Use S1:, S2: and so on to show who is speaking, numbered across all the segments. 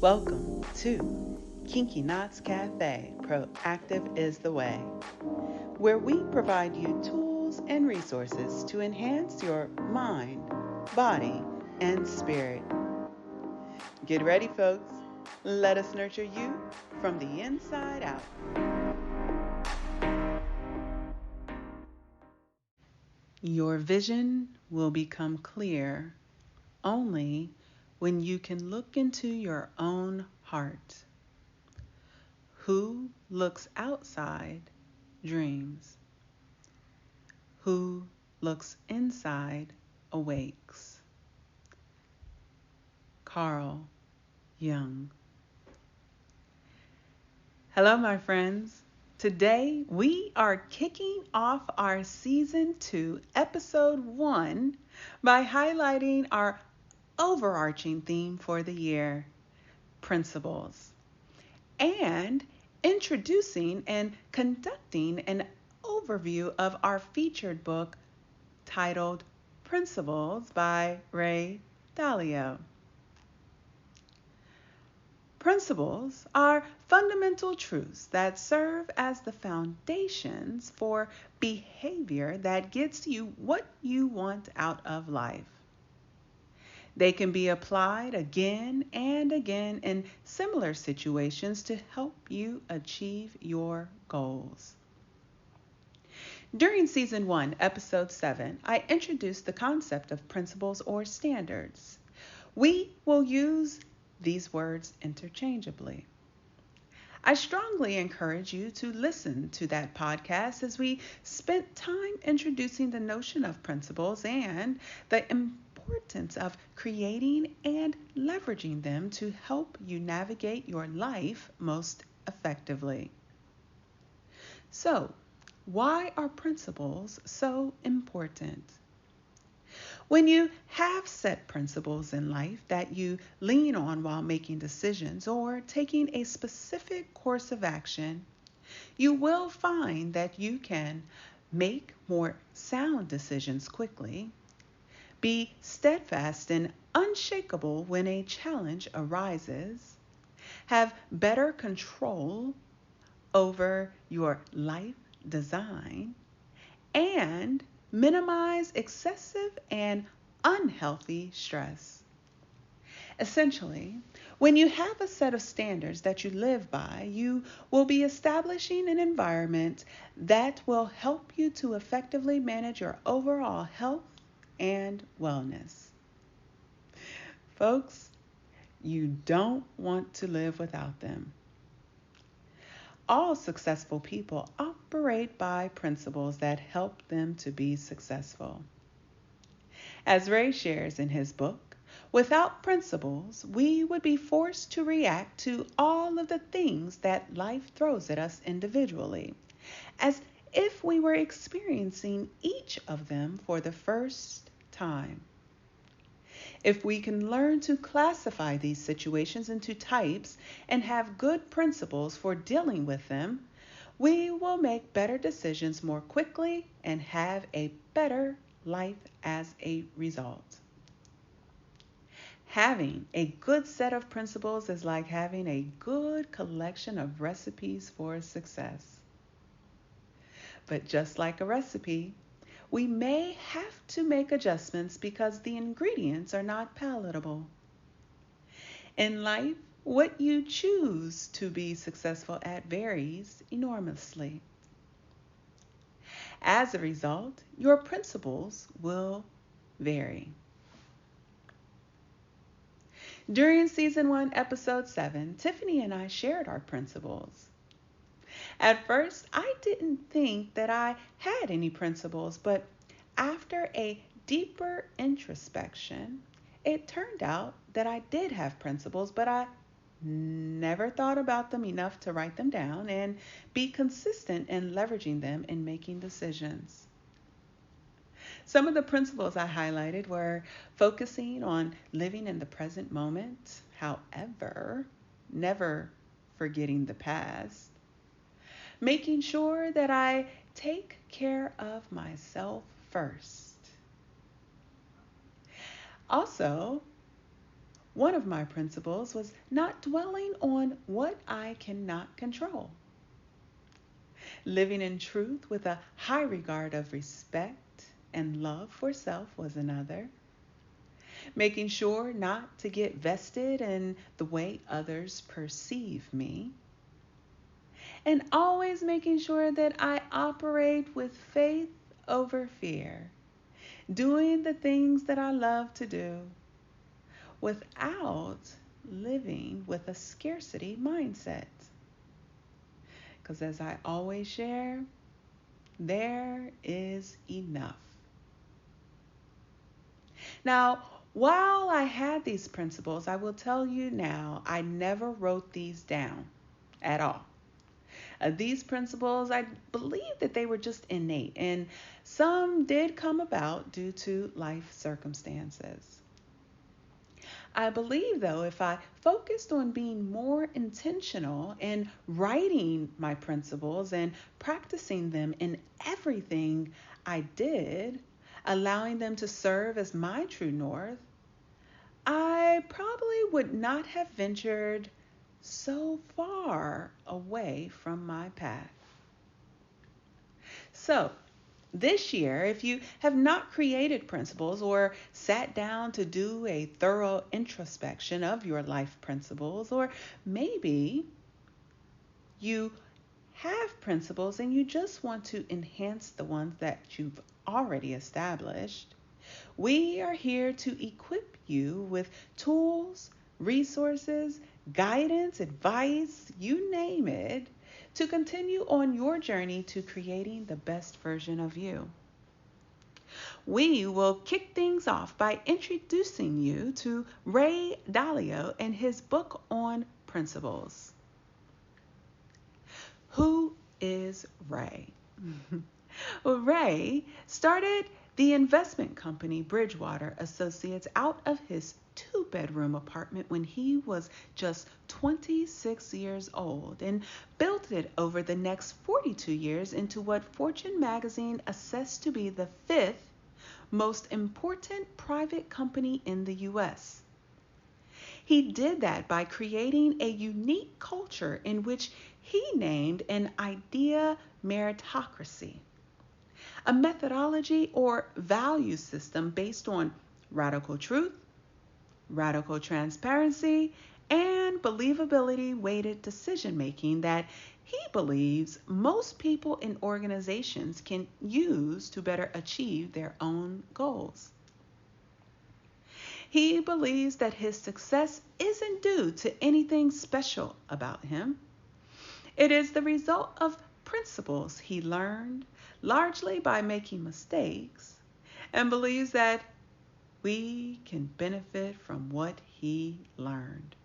S1: Welcome to Kinky Knots Cafe, Proactive is the Way, where we provide you tools and resources to enhance your mind, body, and spirit. Get ready, folks. Let us nurture you from the inside out. Your vision will become clear only when you can look into your own heart. Who looks outside dreams. Who looks inside awakes. Carl Jung. Hello, my friends. Today we are kicking off our season 2, episode 1 by highlighting our overarching theme for the year, principles, and introducing and conducting an overview of our featured book titled Principles by Ray Dalio. Principles are fundamental truths that serve as the foundations for behavior that gets you what you want out of life. They can be applied again and again in similar situations to help you achieve your goals. During Season 1, Episode 7, I introduced the concept of principles or standards. We will use these words interchangeably. I strongly encourage you to listen to that podcast as we spent time introducing the notion of principles and the importance of creating and leveraging them to help you navigate your life most effectively. So, why are principles so important? When you have set principles in life that you lean on while making decisions or taking a specific course of action, you will find that you can make more sound decisions quickly, be steadfast and unshakable when a challenge arises, have better control over your life design, and minimize excessive and unhealthy stress. Essentially, when you have a set of standards that you live by, you will be establishing an environment that will help you to effectively manage your overall health and wellness. Folks, you don't want to live without them. All successful people operate by principles that help them to be successful. As Ray shares in his book, without principles, we would be forced to react to all of the things that life throws at us individually, as if we were experiencing each of them for the first time. If we can learn to classify these situations into types and have good principles for dealing with them, we will make better decisions more quickly and have a better life as a result. Having a good set of principles is like having a good collection of recipes for success. But just like a recipe, we may have to make adjustments because the ingredients are not palatable. In life, what you choose to be successful at varies enormously. As a result, your principles will vary. During Season 1, Episode 7, Tiffany and I shared our principles. At first, I didn't think that I had any principles, but after a deeper introspection, it turned out that I did have principles, but I never thought about them enough to write them down and be consistent in leveraging them in making decisions. Some of the principles I highlighted were focusing on living in the present moment, however, never forgetting the past, making sure that I take care of myself first. Also, One of my principles was not dwelling on what I cannot control. Living in truth with a high regard of respect and love for self was another. Making sure not to get vested in the way others perceive me. And always making sure that I operate with faith over fear, doing the things that I love to do without living with a scarcity mindset. Because as I always share, there is enough. Now, while I had these principles, I will tell you now, I never wrote these down at all. These principles, I believe that they were just innate, and some did come about due to life circumstances. I believe, though, if I focused on being more intentional in writing my principles and practicing them in everything I did, allowing them to serve as my true north, I probably would not have ventured so far away from my path. So, this year, if you have not created principles or sat down to do a thorough introspection of your life principles, or maybe you have principles and you just want to enhance the ones that you've already established, we are here to equip you with tools, resources, guidance, advice, you name it, to continue on your journey to creating the best version of you. We will kick things off by introducing you to Ray Dalio and his book on principles. Who is Ray? Well, Ray started the investment company Bridgewater Associates out of his two-bedroom apartment when he was just 26 years old and built it over the next 42 years into what Fortune magazine assessed to be the fifth most important private company in the U.S. He did that by creating a unique culture in which he named an idea meritocracy, a methodology or value system based on radical truth, radical transparency, and believability weighted decision making that he believes most people in organizations can use to better achieve their own goals. He believes that his success isn't due to anything special about him. It is the result of principles he learned largely by making mistakes, and believes that we can benefit from what he learned.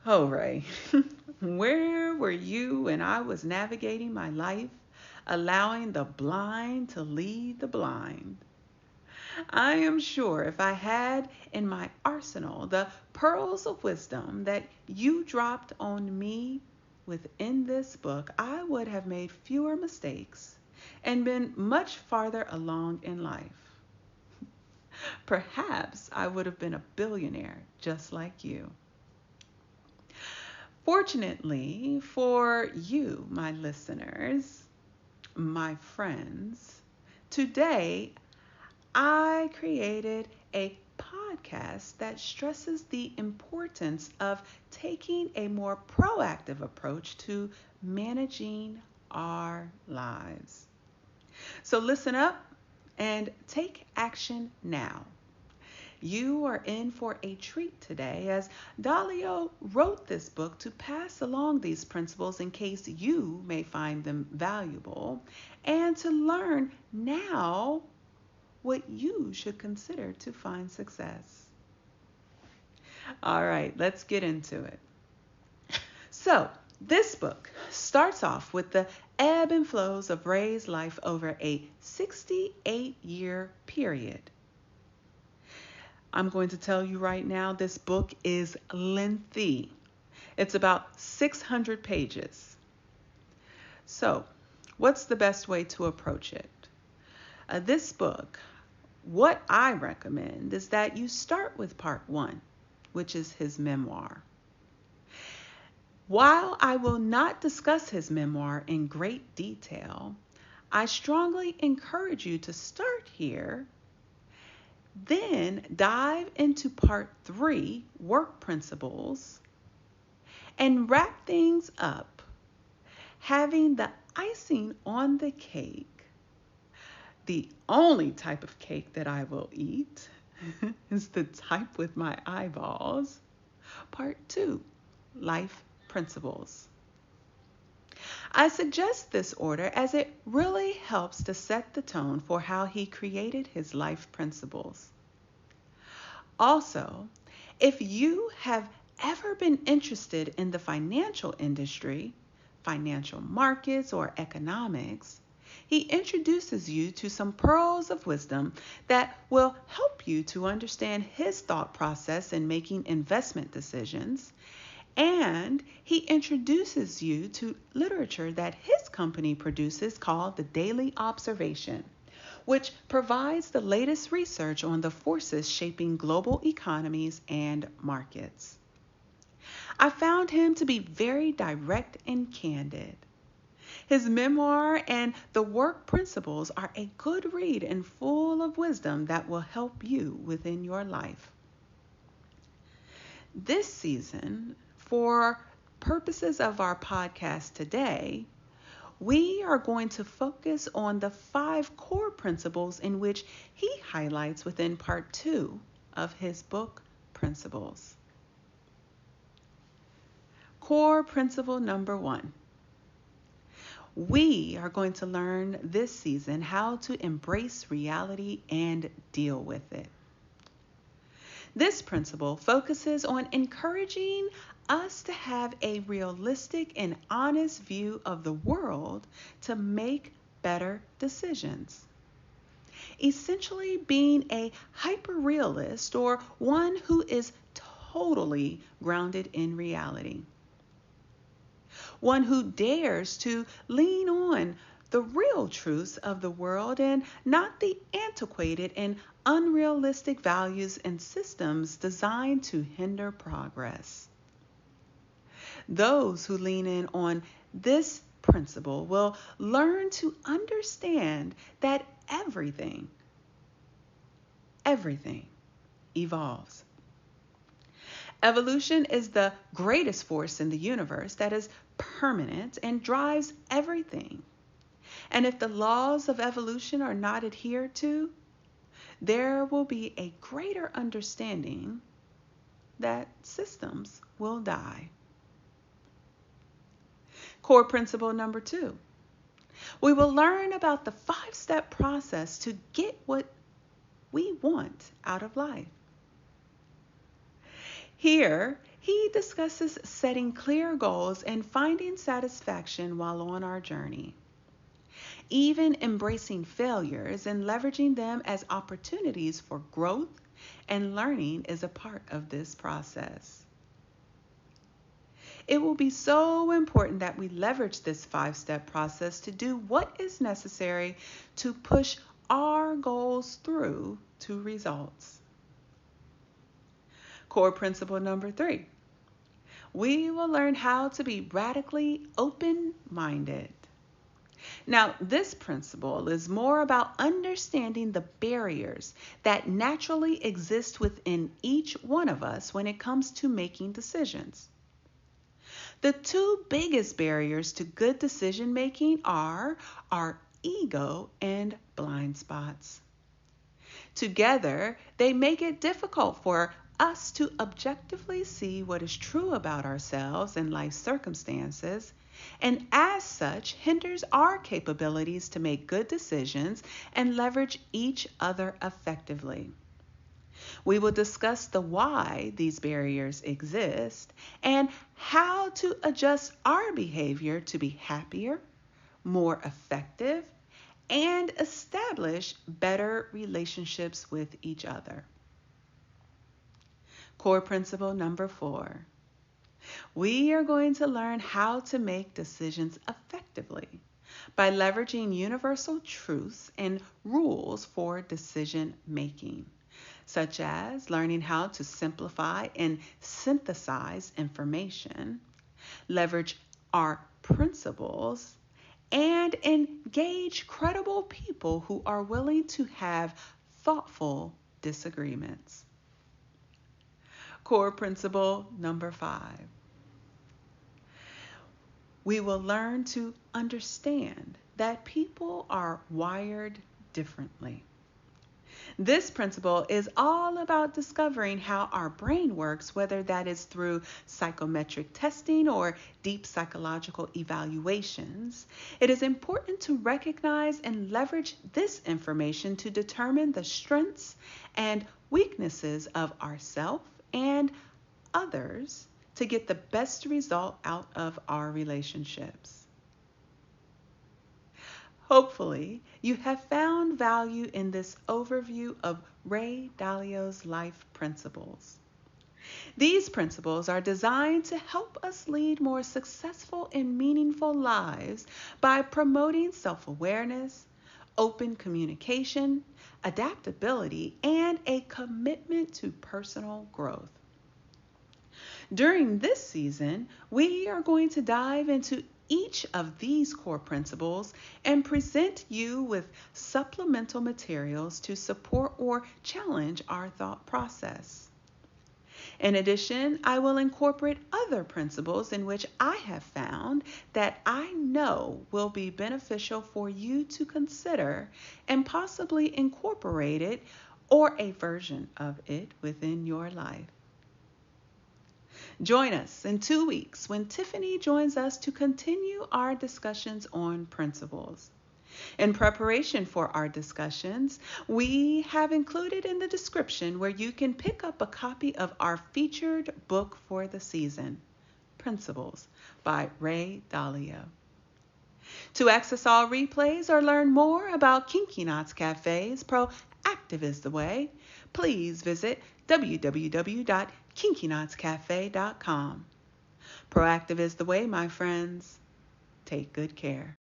S1: Oh, Ray, where were you when I was navigating my life, allowing the blind to lead the blind? I am sure if I had in my arsenal the pearls of wisdom that you dropped on me within this book, I would have made fewer mistakes and been much farther along in life. Perhaps I would have been a billionaire just like you. Fortunately for you, my listeners, my friends, today I created a podcast that stresses the importance of taking a more proactive approach to managing our lives. So listen up and take action now. You are in for a treat today, as Dalio wrote this book to pass along these principles in case you may find them valuable, and to learn now what you should consider to find success. All right, let's get into it. So, this book starts off with the ebb and flows of Ray's life over a 68-year period. I'm going to tell you right now, this book is lengthy. It's about 600 pages. So, what's the best way to approach it? This book what I recommend is that you start with part 1, which is his memoir. While I will not discuss his memoir in great detail, I strongly encourage you to start here, then dive into part 3, work principles, and wrap things up, having the icing on the cake. The only type of cake that I will eat is the type with my eyeballs. Part 2, life principles. I suggest this order as it really helps to set the tone for how he created his life principles. Also, if you have ever been interested in the financial industry, financial markets, or economics, he introduces you to some pearls of wisdom that will help you to understand his thought process in making investment decisions. And he introduces you to literature that his company produces called The Daily Observation, which provides the latest research on the forces shaping global economies and markets. I found him to be very direct and candid. His memoir and the work principles are a good read and full of wisdom that will help you within your life. This season, for purposes of our podcast today, we are going to focus on the 5 core principles in which he highlights within part 2 of his book, Principles. Core principle number 1. We are going to learn this season how to embrace reality and deal with it. This principle focuses on encouraging us to have a realistic and honest view of the world to make better decisions. Essentially being a hyper-realist, or one who is totally grounded in reality. One who dares to lean on the real truths of the world and not the antiquated and unrealistic values and systems designed to hinder progress. Those who lean in on this principle will learn to understand that everything evolves. Evolution is the greatest force in the universe that is permanent and drives everything. And if the laws of evolution are not adhered to, there will be a greater understanding that systems will die. Core principle number 2. We will learn about the 5-step process to get what we want out of life. Here, he discusses setting clear goals and finding satisfaction while on our journey. Even embracing failures and leveraging them as opportunities for growth and learning is a part of this process. It will be so important that we leverage this 5-step process to do what is necessary to push our goals through to results. Core principle number 3. We will learn how to be radically open-minded. Now, this principle is more about understanding the barriers that naturally exist within each one of us when it comes to making decisions. The 2 biggest barriers to good decision making are our ego and blind spots. Together, they make it difficult for us to objectively see what is true about ourselves and life circumstances, and as such hinders our capabilities to make good decisions and leverage each other effectively. We will discuss the why these barriers exist and how to adjust our behavior to be happier, more effective, and establish better relationships with each other. Core principle number 4. We are going to learn how to make decisions effectively by leveraging universal truths and rules for decision making, such as learning how to simplify and synthesize information, leverage our principles, and engage credible people who are willing to have thoughtful disagreements. Core principle number 5. We will learn to understand that people are wired differently. This principle is all about discovering how our brain works, whether that is through psychometric testing or deep psychological evaluations. It is important to recognize and leverage this information to determine the strengths and weaknesses of ourselves and others to get the best result out of our relationships. Hopefully, you have found value in this overview of Ray Dalio's life principles. These principles are designed to help us lead more successful and meaningful lives by promoting self-awareness, open communication, adaptability, and a commitment to personal growth. During this season, we are going to dive into each of these core principles and present you with supplemental materials to support or challenge our thought process. In addition, I will incorporate other principles in which I have found that I know will be beneficial for you to consider and possibly incorporate it or a version of it within your life. Join us in 2 weeks when Tiffany joins us to continue our discussions on principles. In preparation for our discussions, we have included in the description where you can pick up a copy of our featured book for the season, Principles by Ray Dalio. To access all replays or learn more about Kinky Knots Cafe's Proactive is the Way, please visit www.kinkyknotscafe.com. Proactive is the way, my friends. Take good care.